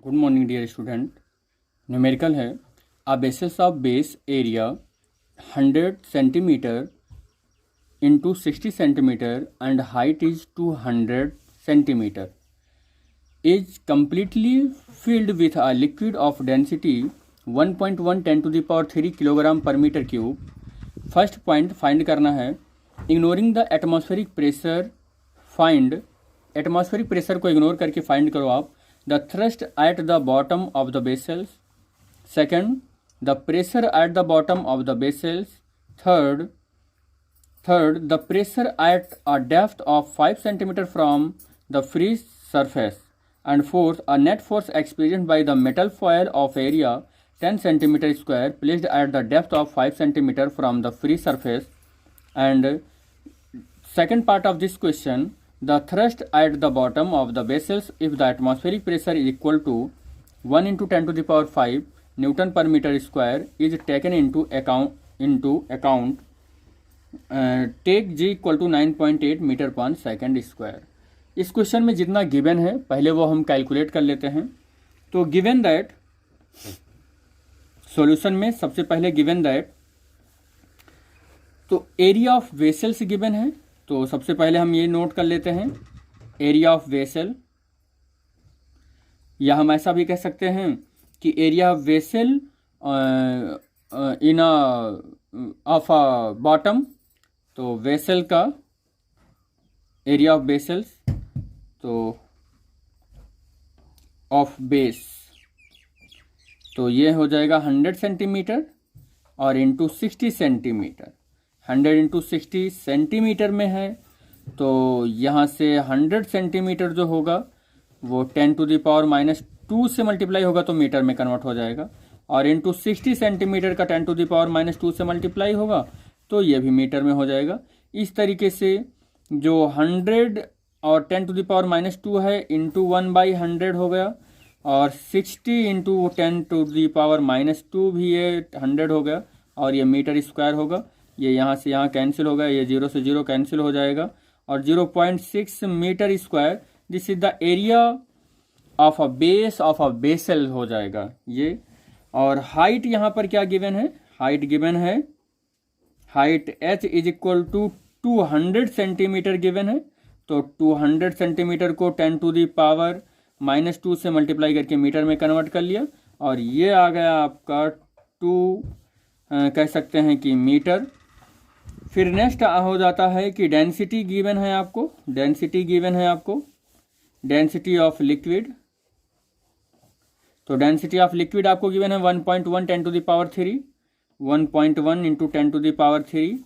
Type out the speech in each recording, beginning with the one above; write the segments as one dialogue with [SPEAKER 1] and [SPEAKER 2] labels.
[SPEAKER 1] Good morning dear student. Numerical है a basis of base area 100 centimetre into 60 centimetre and height is 200 centimetre is completely filled with a liquid of density 1.1 10 to the power 3 kilogram per metre cube. First point find करना है। Ignoring the atmospheric pressure find, atmospheric pressure को ignore करके find करो आप the thrust at the bottom of the vessels. Second, the pressure at the bottom of the vessels. Third, the pressure at a depth of 5 centimetre from the free surface. And fourth, a net force experienced by the metal foil of area 10 centimeter square placed at the depth of 5 centimeter from the free surface. And second part of this question, the thrust at the bottom of the vessels if the atmospheric pressure is equal to 1 into 10 to the power 5 Newton per meter square is taken into account. Take G equal to 9.8 meter per second square. इस question में जितना given है पहले वो हम calculate कर लेते हैं। तो गिवन दैट सॉल्यूशन में सबसे पहले गिवन दैट तो एरिया ऑफ वेसल्स गिवन है। तो सबसे पहले हम ये नोट कर लेते हैं एरिया ऑफ वेसल, या हम ऐसा भी कह सकते हैं कि area of vessel in of bottom. तो वेसल का एरिया ऑफ वेसल्स तो ऑफ बेस तो ये हो जाएगा 100 सेंटीमीटर और इंटू 60 सेंटीमीटर। 100 इंटू 60 सेंटीमीटर में है तो यहाँ से 100 सेंटीमीटर जो होगा वो 10 टू द पावर -2 से मल्टीप्लाई होगा तो मीटर में कन्वर्ट हो जाएगा, और इंटू 60 सेंटीमीटर का 10 टू द पावर -2 से मल्टीप्लाई होगा तो ये भी मीटर में हो जाएगा। इस तरीके से जो 100 और 10 टू द पावर -2 है इंटू 1/100 हो गया, और 60 इंटू 10 टू द पावर -2 भी ये 100 हो गया, और ये मीटर स्क्वायर होगा। ये यहाँ से यहाँ कैंसिल होगा, ये 0 से 0 कैंसिल हो जाएगा, और 0.6 metre square this is the area of a base of a vessel हो जाएगा ये। और हाइट यहाँ पर क्या गिवन है, हाइट गिवन है, height h is equal to 200 centimetre given है। तो 200 सेंटीमीटर को 10 टू दी पावर -2 से मल्टीप्लाई करके मीटर में कन्वर्ट कर लिया, और ये आ गया आपका 2 कह सकते हैं कि मीटर। फिर नेक्स्ट हो जाता है कि डेंसिटी गिवन है आपको, डेंसिटी गिवन है आपको, डेंसिटी ऑफ लिक्विड। तो डेंसिटी ऑफ लिक्विड आपको गिवन है 1.1 10 to the power 3, 1.1 into 10 to the power 3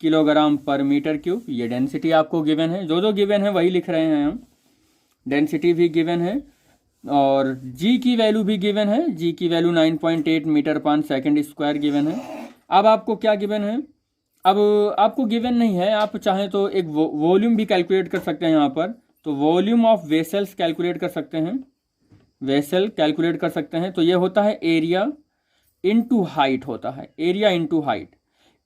[SPEAKER 1] kilogram per metre cube. ये डेंसिटी आपको गिवन है, जो गिवन है वही लिख रहे हैं हम। डेंसिटी भी गिवन है और जी की वैल्यू भी गिवन है, जी की वैल्यू 9.8 मीटर पर सेकंड स्क्वायर गिवन है। अब आपको क्या गिवन है, अब आपको गिवन नहीं है, आप चाहें तो एक वॉल्यूम भी कैलकुलेट कर सकते हैं यहाँ पर। तो वॉल्यूम ऑफ वेसल्स कैलकुलेट कर सकते हैं, वेसल कैलकुलेट कर सकते हैं। तो ये होता है एरिया इंटू हाइट होता है, एरिया इंटू हाइट।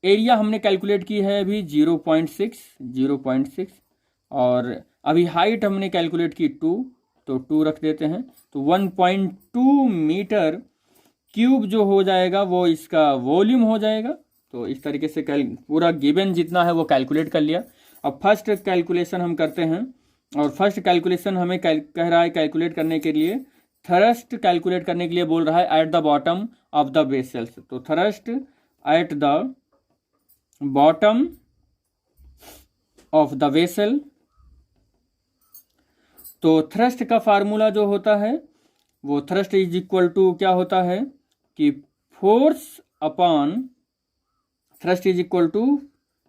[SPEAKER 1] एरिया हमने कैलकुलेट की है अभी 0.6, और अभी हाइट हमने कैलकुलेट की 2, तो 2 रख देते हैं। तो 1.2 मीटर क्यूब जो हो जाएगा वो इसका वॉल्यूम हो जाएगा। तो इस तरीके से पूरा गिवन जितना है वो कैलकुलेट कर लिया। अब फर्स्ट कैलकुलेशन हम करते हैं, और फर्स्ट कैलकुलेशन हमें कह रहा है कैलकुलेट करने के लिए, थ्रस्ट कैलकुलेट करने के लिए बोल रहा है at the bottom of the vessels. तो thrust at the bottom of the vessel. तो थ्रस्ट का फार्मूला जो होता है वो थ्रस्ट इज इक्वल टू क्या होता है कि force upon, thrust is equal to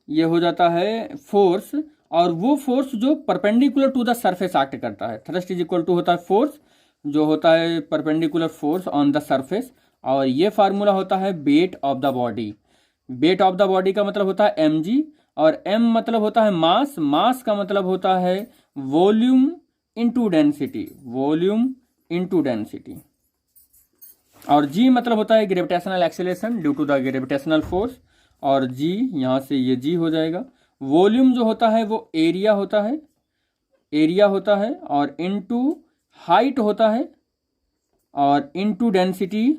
[SPEAKER 1] ये हो जाता है फोर्स, और वो फोर्स जो perpendicular to the surface act करता है। थ्रस्ट इज इक्वल टू होता है फोर्स जो होता है perpendicular force on the surface, और ये फार्मूला होता है weight of the body. Weight of the body का मतलब होता है mg, और m मतलब होता है मास, मास का मतलब होता है volume into density, volume into density, और g मतलब होता है gravitational acceleration due to the gravitational force, और g यहाँ से ये g हो जाएगा। वॉल्यूम जो होता है वो एरिया होता है, एरिया होता है, और इंटू हाइट होता है, और इनटू डेंसिटी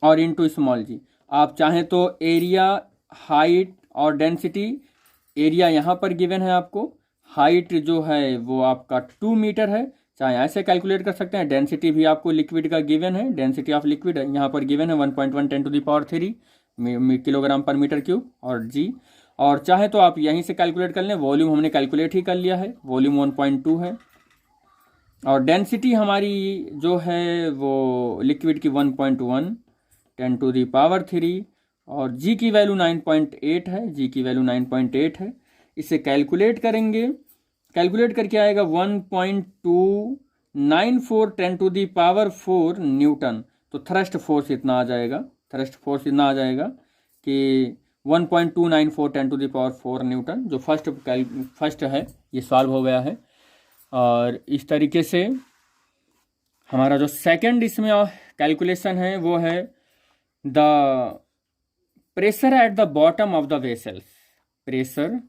[SPEAKER 1] और इनटू स्मॉल जी। आप चाहें तो एरिया, हाइट और डेंसिटी, एरिया यहाँ पर गिवन है आपको, हाइट जो है वो आपका 2 मीटर है, चाहे ऐसे कैलकुलेट कर सकते हैं। डेंसिटी भी आपको लिक्विड का गिवन है, डेंसिटी ऑफ लिक्विड यहाँ पर गिवन है 1.1 10⁻³ किलोग्राम पर मीटर क्यूब और जी। और चाहे तो आप यहीं से कैलकुलेट कर लें, वॉल्यूम हमने कैलकुलेट ही कर लिया है, वॉल्यूम 1.2 है। और डेंसिटी हमारी जो है वो लिक्विड की 1.1 10⁻³ और जी की वैल्यू 9.8 है, जी की वैल्यू 9.8 है। इसे कैलकुलेट करेंगे, कैलकुलेट करके आएगा 1.294 10⁻⁴ न्यूटन। तो थ्रस्ट फोर्स इतना आ जाएगा, थ्रस्ट फोर्स इतना आ जाएगा कि 1.294 10⁻⁴ न्यूटन। जो फर्स्ट है ये सॉल्व हो गया है। और इस तरीके से हमारा जो सेकंड इसमें कैलकुलेशन है वो है the pressure at the bottom of the vessels, pressure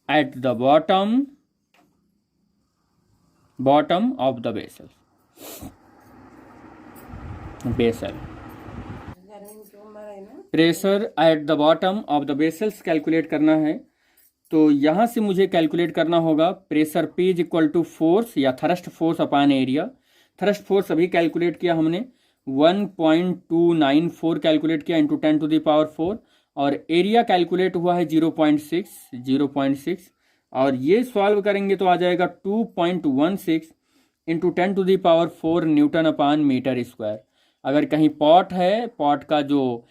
[SPEAKER 1] at the bottom of the vessel, pressure at the bottom of the vessels calculate करना है। तो यहाँ से मुझे कैलकुलेट करना होगा pressure P is equal to force या thrust force upon area. Thrust force अभी कैलकुलेट किया हमने 1.294 कैलकुलेट किया इंटू 10⁻⁴ और एरिया कैलकुलेट हुआ है 0.6 और ये सॉल्व करेंगे तो आ जाएगा 2.16 into 10⁻⁴ newton upon metre square. अगर कहीं पॉट है, पॉट का जो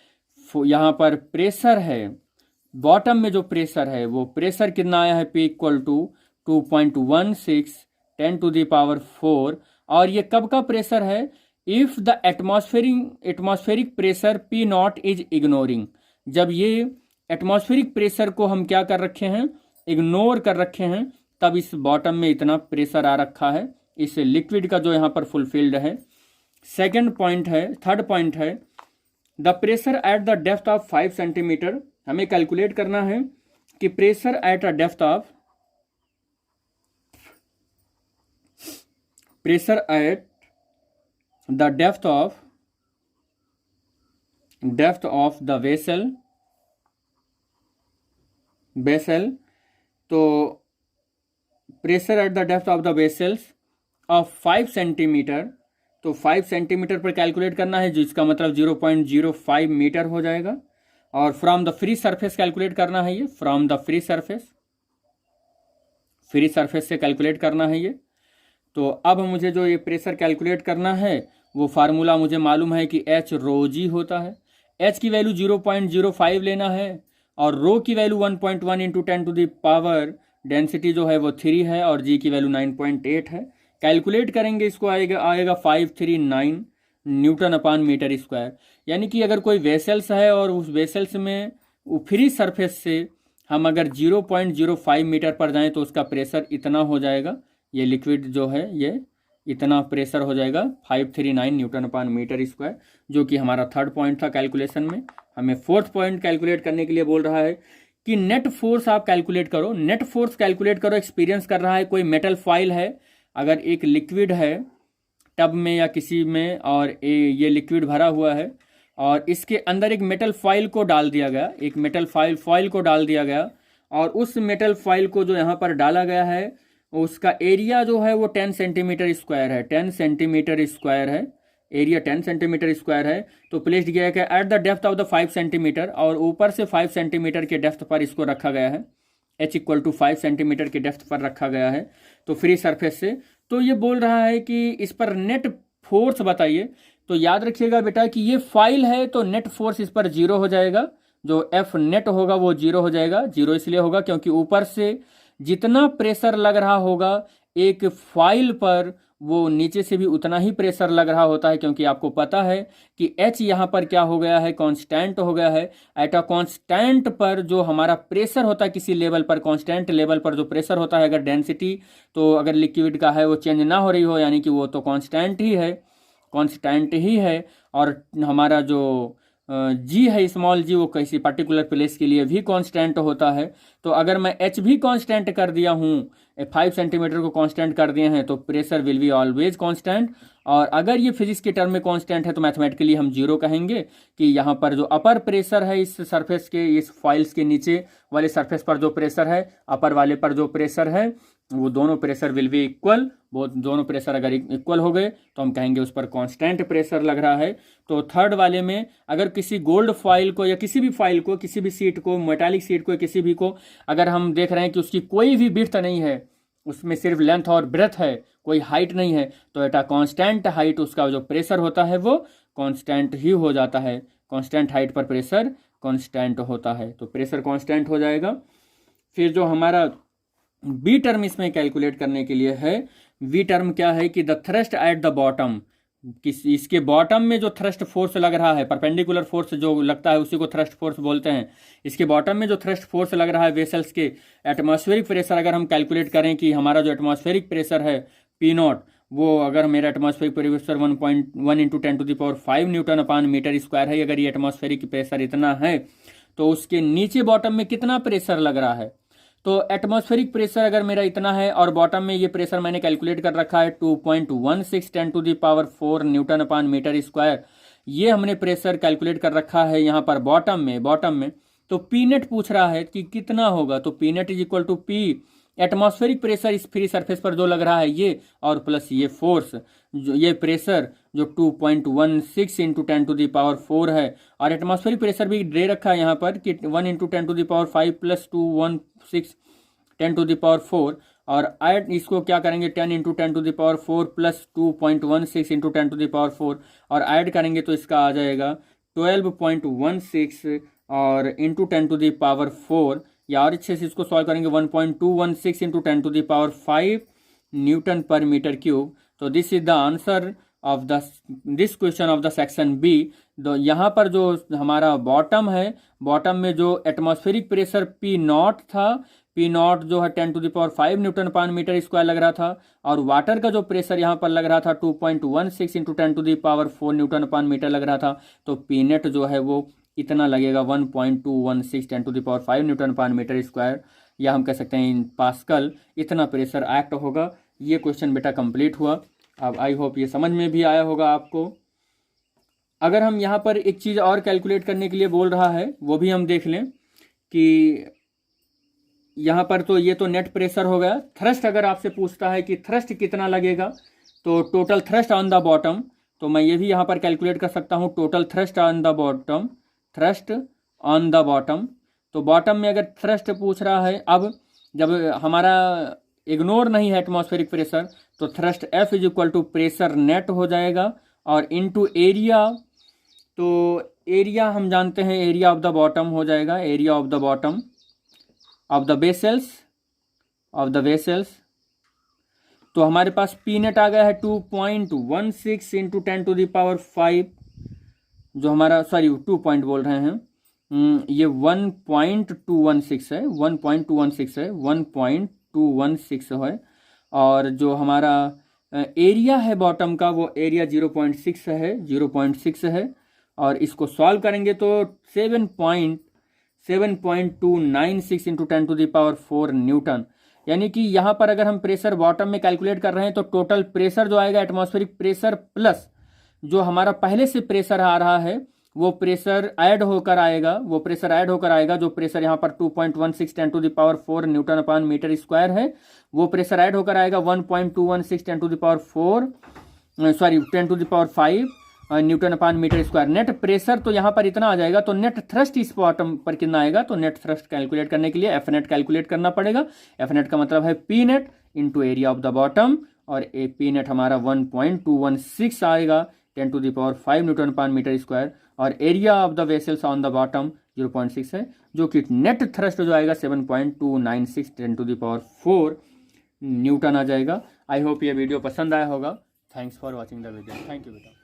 [SPEAKER 1] यहाँ पर प्रेशर है, बॉटम में जो प्रेशर है वो प्रेशर कितना आया है P इक्वल टू 2.16 10⁻⁴ और ये कब का प्रेशर है? If the atmospheric pressure P not is ignoring, जब ये एटमॉस्फेरिक प्रेशर को हम क्या कर रखे हैं, इग्नोर कर रखे हैं, तब इस बॉटम में इतना प्रेशर आ रखा है इस लिक्विड का जो यहाँ पर फुलफिल्ड है। सेकेंड पॉइंट है, थर्ड पॉइंट है the pressure at the depth of 5 centimetre. हमें कैलकुलेट करना है कि pressure at a depth of, pressure at the depth of the vessel, तो pressure at the depth of the vessels of 5 centimetre, तो 5 centimetre पर calculate करना है जिसका मतलब 0.05 मीटर हो जाएगा। और from the free surface calculate करना है, ये फ्रॉम द फ्री सरफेस से कैलकुलेट करना है ये। तो अब मुझे जो ये प्रेशर कैलकुलेट करना है वो फार्मूला मुझे मालूम है कि H रो जी होता है। H की वैल्यू 0.05 लेना है और रो की वैल्यू 1.1 इंटू 10⁻, डेंसिटी जो है वो 3 है और जी की वैल्यू 9.8 है। कैलकुलेट करेंगे इसको आएगा 539 न्यूटन अपॉन मीटर स्क्वायर। यानी कि अगर कोई वेसल्स है और उस वेसल्स में फ्री सरफेस से हम अगर 0.05 मीटर पर जाएं तो उसका प्रेशर इतना हो जाएगा, ये लिक्विड जो है ये इतना प्रेशर हो जाएगा 539 न्यूटन अपॉन मीटर स्क्वायर, जो कि हमारा थर्ड पॉइंट था कैलकुलेशन में। हमें फोर्थ पॉइंट कैलकुलेट करने के लिए बोल रहा है कि नेट फोर्स आप कैलकुलेट करो, नेट फोर्स कैलकुलेट करो। एक्सपीरियंस कर रहा है कोई मेटल फाइल है, अगर एक लिक्विड है टब में या किसी में और ये लिक्विड भरा हुआ है और इसके अंदर एक मेटल फाइल को डाल दिया गया, एक मेटल फॉइल को डाल दिया गया और उस मेटल फाइल को जो यहाँ पर डाला गया है उसका एरिया जो है वो 10 सेंटीमीटर स्क्वायर है, 10 सेंटीमीटर स्क्वायर है, एरिया 10 सेंटीमीटर स्क्वायर है। तो प्लेस्ड किया गया eight the depth of the 5 centimetre और ऊपर से 5 सेंटीमीटर के डेप्थ पर इसको रखा गया है, H इक्वल टू 5 सेंटीमीटर के डेप्थ पर रखा गया है तो फ्री सरफेस से। तो ये बोल रहा है कि इस पर नेट फोर्स बताइए। तो याद रखिएगा बेटा कि ये फाइल है तो नेट फोर्स इस पर 0 हो जाएगा, जो F नेट होगा वो 0 हो जाएगा। 0 इसलिए होगा क्योंकि ऊपर से जितना प्रेशर लग रहा होगा एक फाइल पर वो नीचे से भी उतना ही प्रेशर लग रहा होता है, क्योंकि आपको पता है कि H यहाँ पर क्या हो गया है, कांस्टेंट हो गया है। एट अ कांस्टेंट पर जो हमारा प्रेशर होता है किसी लेवल पर, कांस्टेंट लेवल पर जो प्रेशर होता है, अगर डेंसिटी तो अगर लिक्विड का है वो चेंज ना हो रही हो, यानी कि वो तो कांस्टेंट ही है और हमारा जो जी है स्मॉल जी, वो किसी पर्टिकुलर प्लेस के लिए भी कांस्टेंट होता है। तो अगर मैं एच भी कांस्टेंट कर दिया हूँ, 5 सेंटीमीटर को कांस्टेंट कर दिए हैं, तो pressure will be always constant. और अगर ये फिजिक्स के टर्म में कांस्टेंट है तो मैथमेटिकली हम जीरो कहेंगे कि यहाँ पर जो अपर प्रेशर है इस सरफेस के, इस फॉइल्स के नीचे वाले सरफेस पर जो प्रेशर है, अपर वाले पर जो प्रेशर है, वो दोनों प्रेशर विल बी इक्वल। वो दोनों प्रेशर अगर इक्वल हो गए तो हम कहेंगे उस पर कांस्टेंट प्रेशर लग रहा है। तो थर्ड वाले में अगर किसी गोल्ड फॉइल को या किसी भी फाइल को, किसी भी सीट को, मेटालिक सीट को, किसी भी को, अगर हम देख रहे हैं कि उसकी कोई भी विड्थ नहीं है, उसमें सिर्फ लेंथ और ब्रेथ है, कोई हाइट नहीं है, तो एट कांस्टेंट हाइट उसका जो प्रेशर होता है वो कांस्टेंट ही हो जाता है। कांस्टेंट हाइट पर प्रेशर कांस्टेंट होता है, तो प्रेशर कांस्टेंट हो जाएगा। फिर जो हमारा बी टर्म इसमें कैलकुलेट करने के लिए है, वी टर्म क्या है कि the thrust at the bottom, इसके बॉटम में जो थ्रस्ट फोर्स लग रहा है, परपेंडिकुलर फोर्स जो लगता है उसी को थ्रस्ट फोर्स बोलते हैं। इसके बॉटम में जो थ्रस्ट फोर्स लग रहा है वेसल्स के, एटमॉस्फेरिक प्रेशर अगर हम कैलकुलेट करें कि हमारा जो एटमॉस्फेरिक प्रेशर है पी नॉट, वो अगर मेरा एटमॉस्फेरिक प्रेशर 1.1 इंटू 10⁵ न्यूटन अपान मीटर स्क्वायर है, अगर ये एटमॉस्फेरिक प्रेशर इतना है तो उसके नीचे बॉटम में कितना प्रेशर लग रहा है। तो एटमॉस्फेरिक प्रेशर अगर मेरा इतना है और बॉटम में ये प्रेशर मैंने कैलकुलेट कर रखा है 2.16 10⁴ न्यूटन अपान मीटर स्क्वायर, ये हमने प्रेशर कैलकुलेट कर रखा है यहाँ पर बॉटम में। तो पी नेट पूछ रहा है कि कितना होगा, तो P net is equal to P atmospheric pressure इस फ्री सरफेस पर जो लग रहा है ये, और प्लस ये फोर्स, जो ये प्रेशर जो 2.16 इंटू 10⁴ है, और एटमॉस्फेरिक प्रेशर भी दे रखा है यहाँ पर कि 1 इंटू 10⁵ प्लस 216 10⁴, और ऐड इसको क्या करेंगे 10 इंटू 10⁴ प्लस 2.16 इंटू 10⁴, और ऐड करेंगे तो इसका आ जाएगा 12.16 और इंटू 10⁴, या और अच्छे से इसको सॉल्व करेंगे 1.216 into 10⁵ newton per metre cube. तो this is the answer of this question of the section B. तो यहाँ पर जो हमारा बॉटम है, बॉटम में जो एटमॉस्फेरिक प्रेशर पी नॉट था, पी नॉट जो है 10⁵ न्यूटन पान मीटर स्क्वायर लग रहा था, और वाटर का जो प्रेशर यहाँ पर लग रहा था 2.16 इंटू 10⁴ न्यूटन पान मीटर लग रहा था। तो पी नेट जो है वो इतना लगेगा 1.216 10⁵ न्यूटन पान मीटर स्क्वायर, या हम कह सकते हैं इन पास्कल, इतना प्रेशर एक्ट होगा। ये क्वेश्चन बेटा कंप्लीट हुआ। अब आई होप ये समझ में भी आया होगा आपको। अगर हम यहाँ पर एक चीज़ और कैलकुलेट करने के लिए बोल रहा है, वो भी हम देख लें कि यहाँ पर तो ये तो नेट प्रेशर हो गया। थ्रस्ट अगर आपसे पूछता है कि थ्रस्ट कितना लगेगा, तो total thrust on the bottom, तो मैं ये भी यहाँ पर कैलकुलेट कर सकता हूँ total thrust on the bottom, thrust on the bottom. तो बॉटम में अगर थ्रस्ट पूछ रहा है, अब जब हमारा इग्नोर नहीं है एटमॉस्फेरिक प्रेशर, तो thrust F is equal to pressure net हो जाएगा, और इनटू एरिया, तो एरिया हम जानते हैं एरिया ऑफ द बॉटम हो जाएगा, area of the bottom of the vessels, तो हमारे पास पी नेट आ गया है 2.16 इंटू 10⁵, जो हमारा, सॉरी 2 पॉइंट बोल रहे हैं, ये 1.216 है, 1.216 है, 1.216 है। और जो हमारा एरिया है बॉटम का, वो एरिया 0.6 है, 0.6 है, और इसको सॉल्व करेंगे तो 7.296 इंटू 10⁴ न्यूटन। यानी कि यहाँ पर अगर हम प्रेशर बॉटम में कैलकुलेट कर रहे हैं तो टोटल प्रेशर जो आएगा एटमॉस्फेरिक प्रेशर प्लस जो हमारा पहले से प्रेशर आ रहा है वो प्रेशर ऐड होकर आएगा, जो प्रेशर यहाँ पर 2.16 10⁴ न्यूटन अपान मीटर स्क्वायर है, वो प्रेशर ऐड होकर आएगा 1.216 10⁵ न्यूटन अपान मीटर स्क्वायर। नेट प्रेशर तो यहाँ पर इतना आ जाएगा, तो नेट थ्रस्ट इस बॉटम पर कितना आएगा, तो नेट थ्रस्ट कैलकुलेट करने के लिए एफ नेट कैलकुलेट करना पड़ेगा। एफ नेट का मतलब है P net into area of the bottom, और ए पी नेट हमारा 1.216 आएगा 10⁵ न्यूटन पान मीटर स्क्वायर, और area of the vessels on the bottom 0.6 है, जो कि नेट थ्रस्ट जो आएगा 7.296 10⁴ न्यूटन आ जाएगा। आई होप ये वीडियो पसंद आया होगा। Thanks for watching the video. Thank you बेटा।